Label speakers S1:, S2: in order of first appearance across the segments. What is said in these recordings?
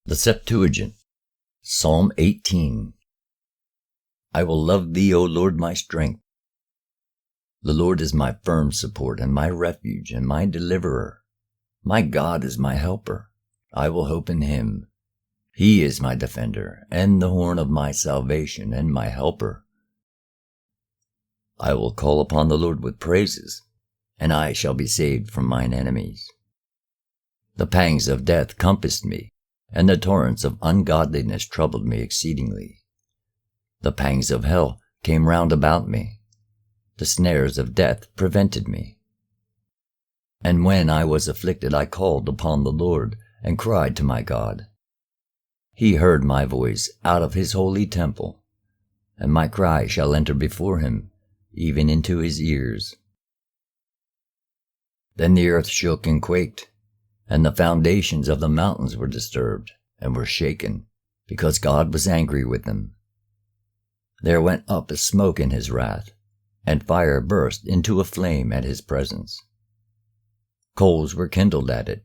S1: The Septuagint, Psalm 18. I will love thee, O Lord, my strength. The Lord is my firm support and my refuge and my deliverer. My God is my helper. I will hope in him. He is my defender and the horn of my salvation and my helper. I will call upon the Lord with praises, and I shall be saved from mine enemies. The pangs of death compassed me, and the torrents of ungodliness troubled me exceedingly. The pangs of hell came round about me. The snares of death prevented me. And when I was afflicted, I called upon the Lord and cried to my God. He heard my voice out of his holy temple, and my cry shall enter before him, even into his ears. Then the earth shook and quaked, and the foundations of the mountains were disturbed and were shaken, because God was angry with them. There went up a smoke in his wrath, and fire burst into a flame at his presence. Coals were kindled at it.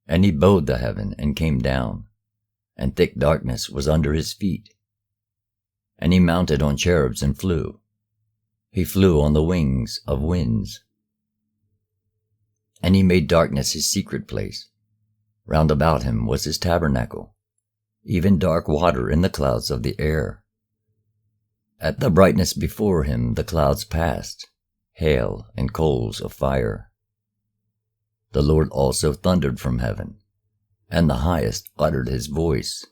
S1: And he bowed the heaven and came down, and thick darkness was under his feet. And he mounted on cherubs and flew. He flew on the wings of winds. And he made darkness his secret place. Round about him was his tabernacle, even dark water in the clouds of the air. At the brightness before him the clouds passed, hail and coals of fire. The Lord also thundered from heaven, and the Highest uttered his voice.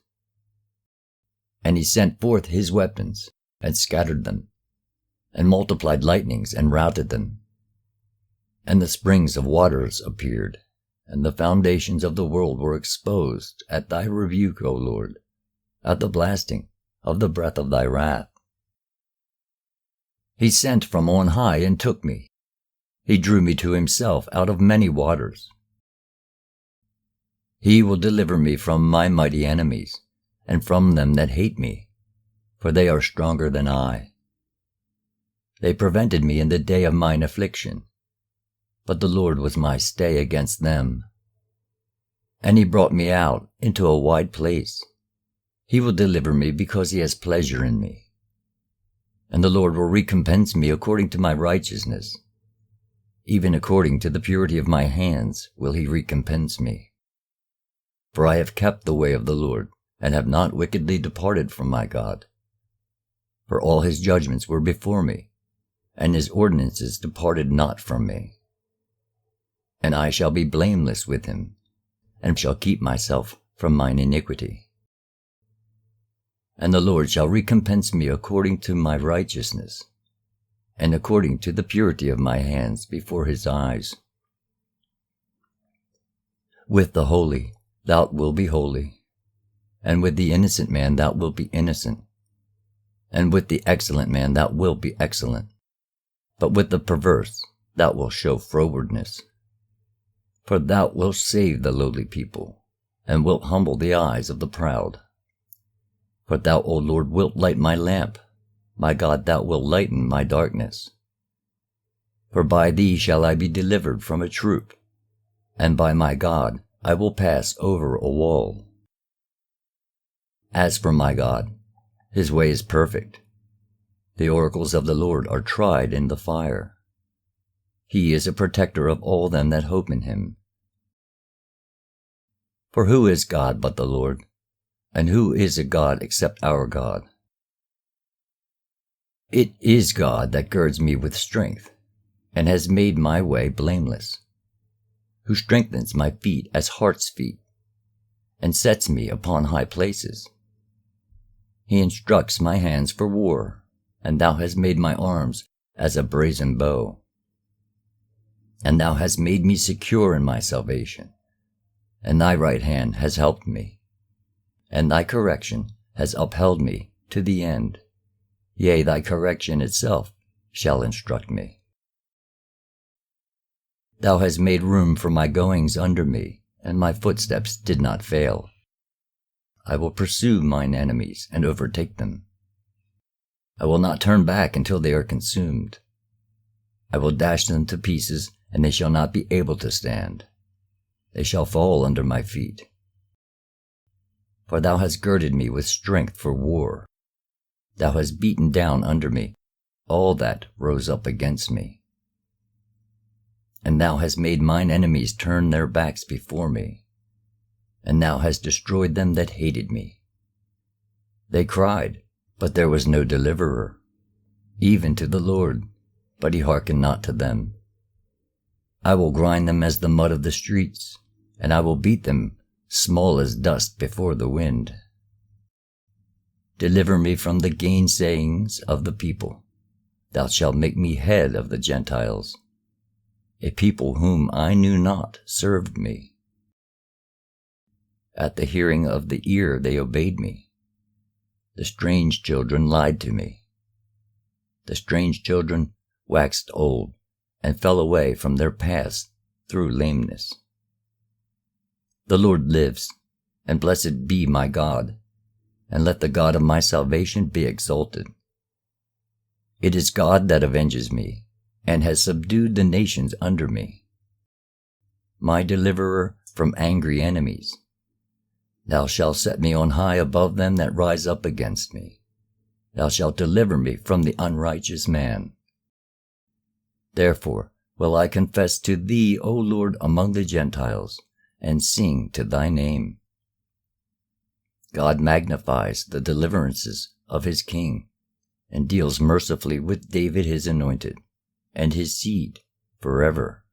S1: And he sent forth his weapons, and scattered them, and multiplied lightnings, and routed them. And the springs of waters appeared, and the foundations of the world were exposed at thy rebuke, O Lord, at the blasting of the breath of thy wrath. He sent from on high and took me. He drew me to himself out of many waters. He will deliver me from my mighty enemies, and from them that hate me, for they are stronger than I. They prevented me in the day of mine affliction, but the Lord was my stay against them. And he brought me out into a wide place. He will deliver me because he has pleasure in me. And the Lord will recompense me according to my righteousness. Even according to the purity of my hands will he recompense me. For I have kept the way of the Lord, and have not wickedly departed from my God. For all his judgments were before me, and his ordinances departed not from me. And I shall be blameless with him, and shall keep myself from mine iniquity. And the Lord shall recompense me according to my righteousness, and according to the purity of my hands before his eyes. With the holy thou wilt be holy, and with the innocent man thou wilt be innocent, and with the excellent man thou wilt be excellent, but with the perverse thou wilt show frowardness. For thou wilt save the lowly people, and wilt humble the eyes of the proud. For thou, O Lord, wilt light my lamp. My God, thou wilt lighten my darkness. For by thee shall I be delivered from a troop, and by my God I will pass over a wall. As for my God, his way is perfect. The oracles of the Lord are tried in the fire. He is a protector of all them that hope in him. For who is God but the Lord? And who is a God except our God? It is God that girds me with strength, and has made my way blameless, who strengthens my feet as hart's feet, and sets me upon high places. He instructs my hands for war, and thou hast made my arms as a brazen bow. And thou hast made me secure in my salvation, and thy right hand has helped me, and thy correction has upheld me to the end. Yea, thy correction itself shall instruct me. Thou hast made room for my goings under me, and my footsteps did not fail. I will pursue mine enemies and overtake them. I will not turn back until they are consumed. I will dash them to pieces, and they shall not be able to stand. They shall fall under my feet. For thou hast girded me with strength for war. Thou hast beaten down under me all that rose up against me. And thou hast made mine enemies turn their backs before me, and thou hast destroyed them that hated me. They cried, but there was no deliverer, even to the Lord, but he hearkened not to them. I will grind them as the mud of the streets, and I will beat them small as dust before the wind. Deliver me from the gainsayings of the people. Thou shalt make me head of the Gentiles. A people whom I knew not served me. At the hearing of the ear they obeyed me. The strange children lied to me. The strange children waxed old and fell away from their paths through lameness. The Lord lives, and blessed be my God, and let the God of my salvation be exalted. It is God that avenges me, and has subdued the nations under me. My deliverer from angry enemies. Thou shalt set me on high above them that rise up against me. Thou shalt deliver me from the unrighteous man. Therefore will I confess to thee, O Lord, among the Gentiles, and sing to thy name. God magnifies the deliverances of his king, and deals mercifully with David his anointed, and his seed forever.